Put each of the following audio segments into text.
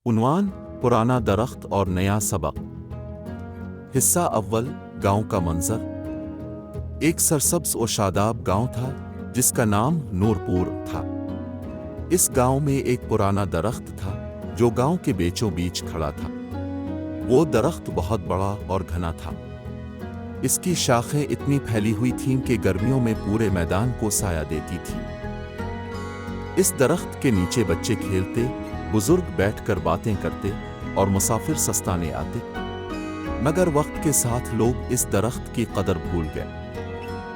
عنوان: پرانا درخت اور نیا سبق۔ حصہ اول: گاؤں کا منظر۔ ایک سرسبز و شاداب گاؤں تھا جس کا نام نور پور تھا۔ اس گاؤں میں ایک پرانا درخت تھا جو گاؤں کے بیچوں بیچ کھڑا تھا۔ وہ درخت بہت بڑا اور گھنا تھا۔ اس کی شاخیں اتنی پھیلی ہوئی تھیں کہ گرمیوں میں پورے میدان کو سایہ دیتی تھیں۔ اس درخت کے نیچے بچے کھیلتے، بزرگ بیٹھ کر باتیں کرتے اور مسافر سستانے آتے، مگر وقت کے ساتھ لوگ اس درخت کی قدر بھول گئے۔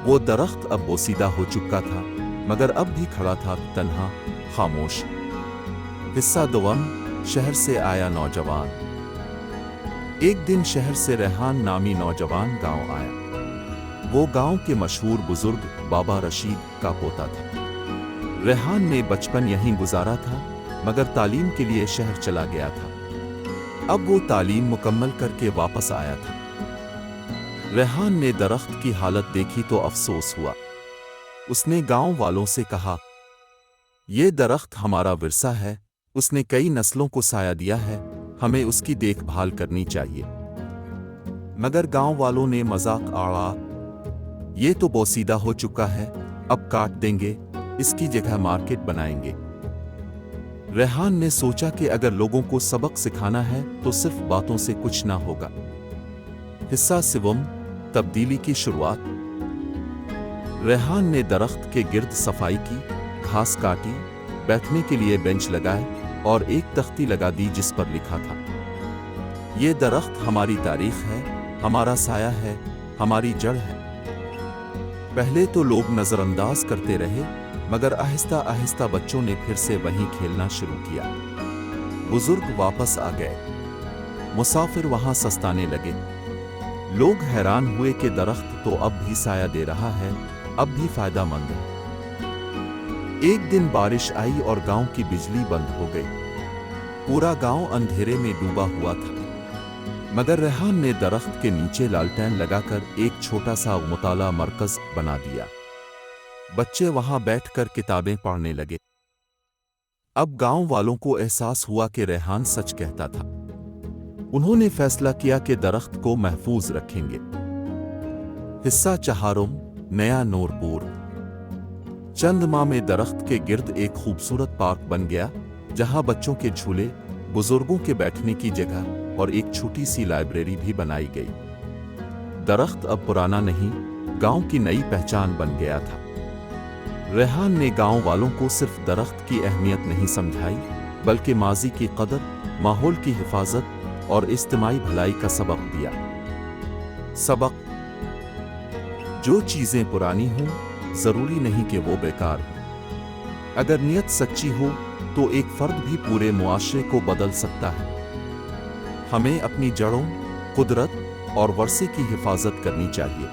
وہ درخت اب بوسیدہ ہو چکا تھا، مگر اب بھی کھڑا تھا، تنہا، خاموش۔ حصہ دوم: شہر سے آیا نوجوان۔ ایک دن شہر سے ریحان نامی نوجوان گاؤں آیا۔ وہ گاؤں کے مشہور بزرگ بابا رشید کا پوتا تھا۔ ریحان نے بچپن یہیں گزارا تھا، مگر تعلیم کے لیے شہر چلا گیا تھا۔ اب وہ تعلیم مکمل کر کے واپس آیا تھا۔ ریحان نے درخت کی حالت دیکھی تو افسوس ہوا۔ اس نے گاؤں والوں سے کہا، یہ درخت ہمارا ورثہ ہے، اس نے کئی نسلوں کو سایہ دیا ہے، ہمیں اس کی دیکھ بھال کرنی چاہیے۔ مگر گاؤں والوں نے مذاق اڑایا، یہ تو بوسیدہ ہو چکا ہے، اب کاٹ دیں گے، اس کی جگہ مارکیٹ بنائیں گے۔ ریحان نے سوچا کہ اگر لوگوں کو سبق سکھانا ہے تو صرف باتوں سے کچھ نہ ہوگا۔ حصہ سوم: تبدیلی کی شروعات۔ ریحان نے درخت کے گرد صفائی کی، گھاس کاٹی، بیٹھنے کے لیے بینچ لگائے اور ایک تختی لگا دی جس پر لکھا تھا، یہ درخت ہماری تاریخ ہے، ہمارا سایہ ہے، ہماری جڑ ہے۔ پہلے تو لوگ نظر انداز کرتے رہے، مگر آہستہ آہستہ بچوں نے پھر سے وہیں کھیلنا شروع کیا۔ بزرگ واپس آ گئے، مسافر وہاں سستانے لگے۔ لوگ حیران ہوئے کہ درخت تو اب بھی سایہ دے رہا ہے، اب بھی فائدہ مند ہے۔ ایک دن بارش آئی اور گاؤں کی بجلی بند ہو گئی۔ پورا گاؤں اندھیرے میں ڈوبا ہوا تھا، مگر ریحان نے درخت کے نیچے لالٹین لگا کر ایک چھوٹا سا مطالعہ مرکز بنا دیا۔ بچے وہاں بیٹھ کر کتابیں پڑھنے لگے۔ اب گاؤں والوں کو احساس ہوا کہ ریحان سچ کہتا تھا۔ انہوں نے فیصلہ کیا کہ درخت کو محفوظ رکھیں گے۔ حصہ چہارم: نیا نور پور۔ چند ماہ میں درخت کے گرد ایک خوبصورت پارک بن گیا، جہاں بچوں کے جھولے، بزرگوں کے بیٹھنے کی جگہ اور ایک چھوٹی سی لائبریری بھی بنائی گئی۔ درخت اب پرانا نہیں، گاؤں کی نئی پہچان بن گیا تھا۔ ریحان نے گاؤں والوں کو صرف درخت کی اہمیت نہیں سمجھائی، بلکہ ماضی کی قدر، ماحول کی حفاظت اور اجتماعی بھلائی کا سبق دیا۔ سبق: جو چیزیں پرانی ہوں، ضروری نہیں کہ وہ بیکار ہوں۔ اگر نیت سچی ہو تو ایک فرد بھی پورے معاشرے کو بدل سکتا ہے۔ ہمیں اپنی جڑوں، قدرت اور ورثے کی حفاظت کرنی چاہیے۔